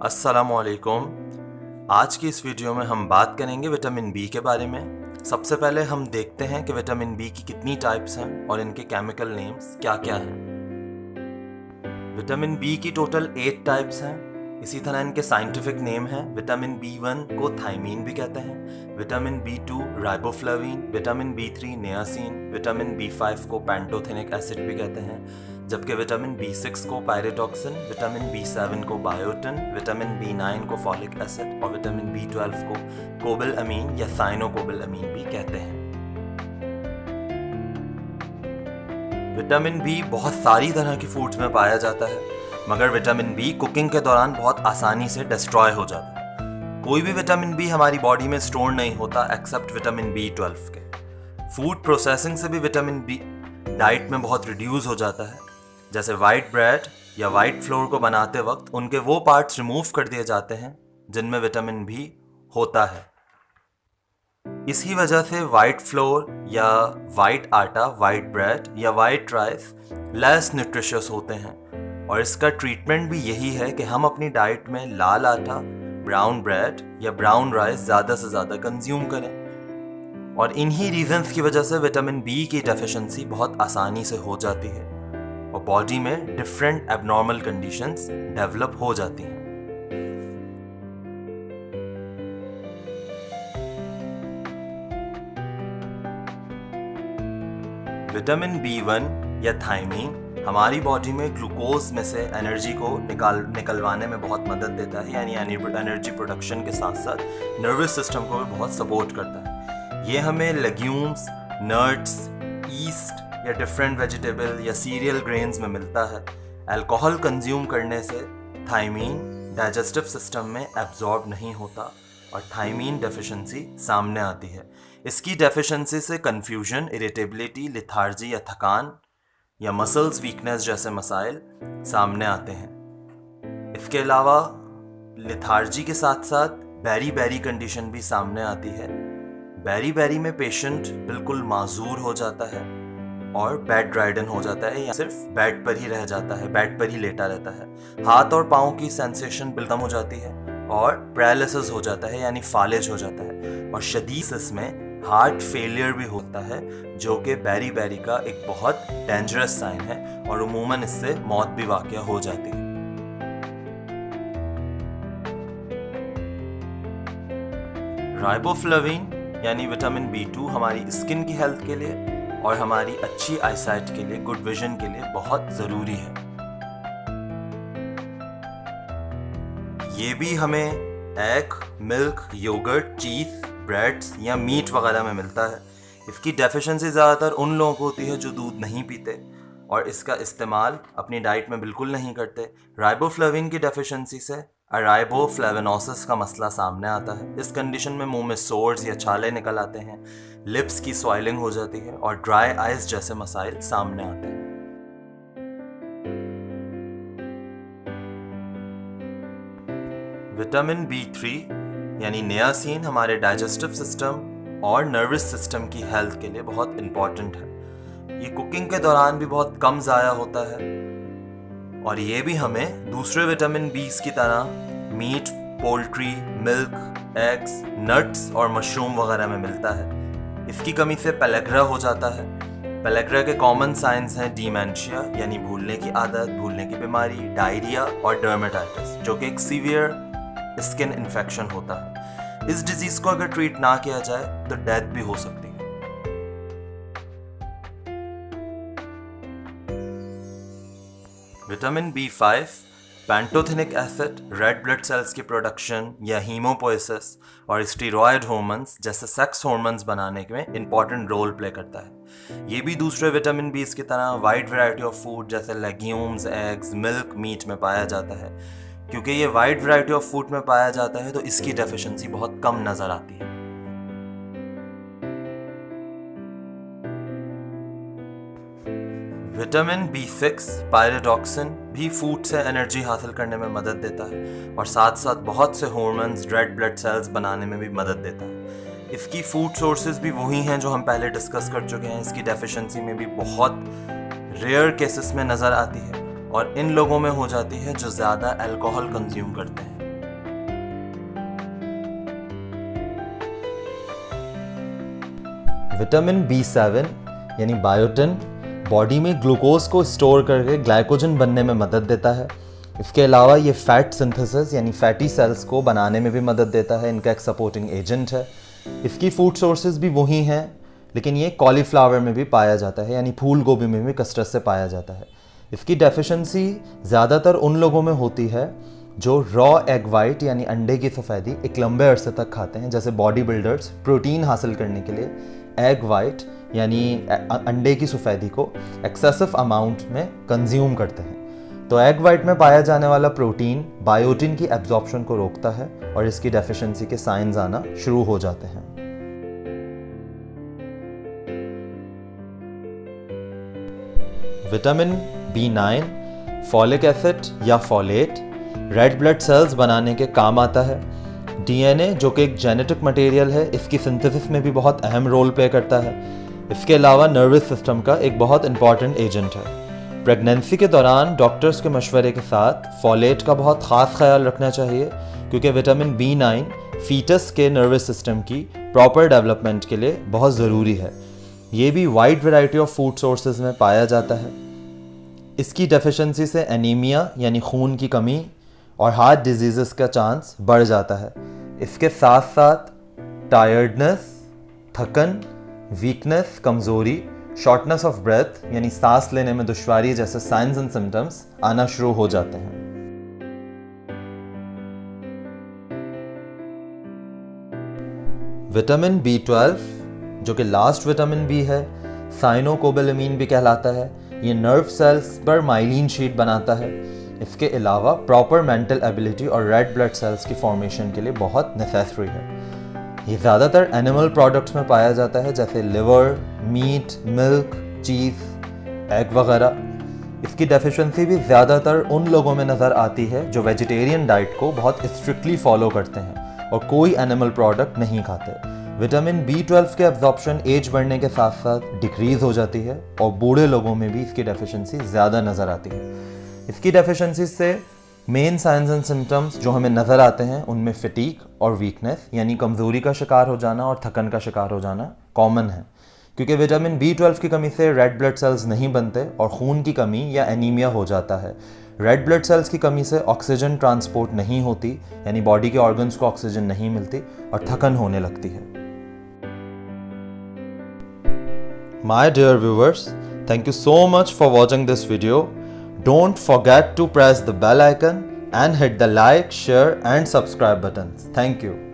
अस्सलामुअलैकुम। आज की इस वीडियो में हम बात करेंगे विटामिन बी के बारे में। सबसे पहले हम देखते हैं कि विटामिन बी की कितनी टाइप्स हैं और इनके केमिकल नेम्स क्या क्या हैं। विटामिन बी की टोटल 8 टाइप्स हैं। इसी तरह इनके साइंटिफिक नेम हैं। विटामिन B1 को थायमीन भी कहते हैं, vitamin B2 riboflavin, vitamin B3 niacin, vitamin B5 को पैंटोथेनिक एसिड भी कहते हैं, जबकि विटामिन B6 को पायरिडॉक्सिन, विटामिन B7 को बायोटिन, विटामिन B9 को फॉलिक एसिड और विटामिन B12 को कोबालअमीन या साइनोकोबालअमीन भी कहते हैं। विटामिन बी बहुत सारी तरह की फूड्स में पाया जाता है, मगर विटामिन बी कुकिंग के दौरान बहुत आसानी से डिस्ट्रॉय हो जाता है। कोई भी विटामिन बी हमारी बॉडी में स्टोर नहीं होता एक्सेप्ट विटामिन B12 के। फूड प्रोसेसिंग से भी विटामिन बी डाइट में बहुत रिड्यूस हो जाता है। जैसे वाइट ब्रेड या वाइट फ्लोर को बनाते वक्त उनके वो पार्ट्स रिमूव कर दिए जाते हैं जिनमें विटामिन बी होता है। इसी वजह से वाइट फ्लोर या वाइट आटा, वाइट ब्रेड या वाइट राइस लेस न्यूट्रिशियस होते हैं, और इसका ट्रीटमेंट भी यही है कि हम अपनी डाइट में लाल आटा, ब्राउन ब्रेड या ब्राउन राइस ज़्यादा से ज़्यादा कंज्यूम करें। और इन्हीं रीजंस की वजह से विटामिन बी की डेफिशिएंसी बहुत आसानी से हो जाती है और बॉडी में डिफरेंट एबनॉर्मल कंडीशंस डेवलप हो जाती हैं। विटामिन B1 या थायमीन हमारी बॉडी में ग्लूकोज में से एनर्जी को निकलवाने में बहुत मदद देता है, यानी एनर्जी प्रोडक्शन के साथ साथ नर्वस सिस्टम को भी बहुत सपोर्ट करता है। ये हमें लेग्यूम्स, नट्स, ईस्ट या डिफरेंट वेजिटेबल या सीरियल ग्रेन्स में मिलता है। अल्कोहल कंज्यूम करने से थायमीन डाइजेस्टिव सिस्टम में एब्जॉर्ब नहीं होता और थायमीन डेफिशिएंसी सामने आती है। इसकी डेफिशिएंसी से कंफ्यूजन, इरिटेबिलिटी, लिथार्जी या थकान या मसल्स वीकनेस जैसे मसाइल सामने आते हैं। इसके अलावा लिथार्जी के साथ साथ बेरी कंडीशन भी सामने आती है। बेरी में पेशेंट बिल्कुल माजूर हो जाता है और बेड राइडन हो जाता है या सिर्फ बेड पर ही रह जाता है, बेड पर ही लेटा रहता है। हाथ और पाँव की सेंसेशन बिल्कुल कम हो जाती है और पैरालिसिस हो जाता है, यानी फालिज हो जाता है। और शदीद इसमें हार्ट फेलियर भी होता है, जो कि बेरी का एक बहुत डेंजरस साइन है और उमूमन इससे मौत भी वाक़या हो जाती है। राइबोफ्लाविन यानी विटामिन B2 हमारी स्किन की हेल्थ के लिए और हमारी अच्छी आईसाइट के लिए, गुड विजन के लिए बहुत ज़रूरी है। ये भी हमें एग, मिल्क, योगर्ट, चीज़, ब्रेड्स या मीट वगैरह में मिलता है। इसकी डेफिशिएंसी ज़्यादातर उन लोगों को होती है जो दूध नहीं पीते और इसका इस्तेमाल अपनी डाइट में बिल्कुल नहीं करते। राइबोफ्लाविन की डेफिशिएंसी से अराइबोफ्लेविनोसिस का मसला सामने आता है। इस कंडीशन में मुंह में सोर्स या छाले निकल आते हैं, लिप्स की स्वेलिंग हो जाती है और ड्राई आइज जैसे मसाइल सामने आते हैं। विटामिन B3 यानी नियासिन हमारे डाइजेस्टिव सिस्टम और नर्वस सिस्टम की हेल्थ के लिए बहुत इम्पॉर्टेंट है। ये कुकिंग के दौरान भी बहुत कम ज़ाया होता है और ये भी हमें दूसरे विटामिन बीस की तरह meat, poultry, milk, eggs, nuts और मशरूम वगैरह में मिलता है। इसकी कमी से पेलेग्रा हो जाता है। पेलेग्रा के कॉमन साइंस हैं डिमेंशिया यानी भूलने की आदत, भूलने की बीमारी, डायरिया और डर्मेटाइटिस, जो कि एक सीवियर स्किन इन्फेक्शन होता है। इस डिजीज को अगर ट्रीट ना किया जाए तो डेथ भी हो सकती है। Vitamin B5 pantothenic acid red blood cells की प्रोडक्शन या हीमोपोएसिस और स्टीरॉयड हार्मोन्स जैसे सेक्स हार्मोन्स बनाने में इंपॉर्टेंट रोल प्ले करता है। ये भी दूसरे विटामिन बीस की तरह वाइड वैरायटी ऑफ फूड जैसे लेग्यूम्स, एग्स, मिल्क, मीट में पाया जाता है। क्योंकि ये वाइड वैरायटी ऑफ फूड में पाया जाता है तो इसकी डेफिशिएंसी बहुत कम नजर आती है। विटामिन B6 पायरिडॉक्सिन भी फूड से एनर्जी हासिल करने में मदद देता है और साथ साथ बहुत से हार्मोन्स, रेड ब्लड सेल्स बनाने में भी मदद देता है। इसकी फूड सोर्सेज भी वही हैं जो हम पहले डिस्कस कर चुके हैं। इसकी डेफिशिएंसी में भी बहुत रेयर केसेस में नज़र आती है और इन लोगों में हो जाती है जो ज़्यादा अल्कोहल कंज्यूम करते हैं। विटामिन B7 यानी बायोटिन बॉडी में ग्लूकोज को स्टोर करके ग्लाइकोजन बनने में मदद देता है। इसके अलावा ये फैट सिंथेसिस यानी फैटी सेल्स को बनाने में भी मदद देता है, इनका एक सपोर्टिंग एजेंट है। इसकी फूड सोर्सेज भी वही हैं, लेकिन ये कॉलीफ्लावर में भी पाया जाता है यानी फूल गोभी में भी कसरत से पाया जाता है। इसकी डेफिशिएंसी ज़्यादातर उन लोगों में होती है जो रॉ एग वाइट यानी अंडे की सफ़ेदी एक लंबे अरसे तक खाते हैं। जैसे बॉडी बिल्डर्स प्रोटीन हासिल करने के लिए एग वाइट यानी अंडे की सफ़ेदी को एक्सेसिव अमाउंट में कंज्यूम करते हैं। तो एग वाइट में पाया जाने वाला प्रोटीन बायोटिन की एब्जॉर्प्शन को रोकता है और इसकी डेफिशिएंसी के साइंस आना शुरू हो जाते हैं। विटामिन B9 फॉलिक एसिड या फॉलेट रेड ब्लड सेल्स बनाने के काम आता है। DNA जो कि एक जेनेटिक मटेरियल है, इसकी सिंथेसिस में भी बहुत अहम रोल प्ले करता है। इसके अलावा नर्वस सिस्टम का एक बहुत इंपॉर्टेंट एजेंट है। प्रेगनेंसी के दौरान डॉक्टर्स के मशवरे के साथ फॉलेट का बहुत ख़ास ख्याल रखना चाहिए, क्योंकि विटामिन B9 फीटस के नर्वस सिस्टम की प्रॉपर डेवलपमेंट के लिए बहुत ज़रूरी है। ये भी wide variety of food sources में पाया जाता है। इसकी डेफिशिएंसी से एनीमिया यानी खून की कमी और हार्ट डिजीज़ का चांस बढ़ जाता है। इसके साथ साथ टायर्डनेस, थकन, वीकनेस, कमज़ोरी, शॉर्टनेस ऑफ ब्रेथ यानी सांस लेने में दुश्वारी जैसे साइंस एंड सिम्टम्स आना शुरू हो जाते हैं। विटामिन B12 जो कि लास्ट विटामिन B है, साइनोकोबालामिन भी कहलाता है। ये नर्व सेल्स पर माइलिन शीट बनाता है। इसके अलावा प्रॉपर मेंटल एबिलिटी और रेड ब्लड सेल्स की फॉर्मेशन के लिए बहुत नेसेसरी है। ये ज़्यादातर एनिमल प्रोडक्ट्स में पाया जाता है, जैसे लिवर, मीट, मिल्क, चीज़, एग वगैरह। इसकी डेफिशिएंसी भी ज़्यादातर उन लोगों में नज़र आती है जो वेजिटेरियन डाइट को बहुत स्ट्रिक्टली फॉलो करते हैं और कोई एनिमल प्रोडक्ट नहीं खाते। विटामिन B12 के एब्जॉर्प्शन एज बढ़ने के साथ साथ डिक्रीज़ हो जाती है और बूढ़े लोगों में भी इसकी डेफिशिएंसी ज़्यादा नज़र आती है। इसकी डेफिशिएंसी से मेन साइंस एंड सिम्टम्स जो हमें नज़र आते हैं उनमें फटीग और वीकनेस यानी कमज़ोरी का शिकार हो जाना और थकन का शिकार हो जाना कॉमन है, क्योंकि विटामिन B12 की कमी से रेड ब्लड सेल्स नहीं बनते और खून की कमी या एनीमिया हो जाता है। रेड ब्लड सेल्स की कमी से ऑक्सीजन ट्रांसपोर्ट नहीं होती यानी बॉडी के ऑर्गन्स को ऑक्सीजन नहीं मिलती और थकन होने लगती है। My dear viewers, thank you so much for watching this video. Don't forget to press the bell icon and hit the like, share and subscribe buttons. Thank you.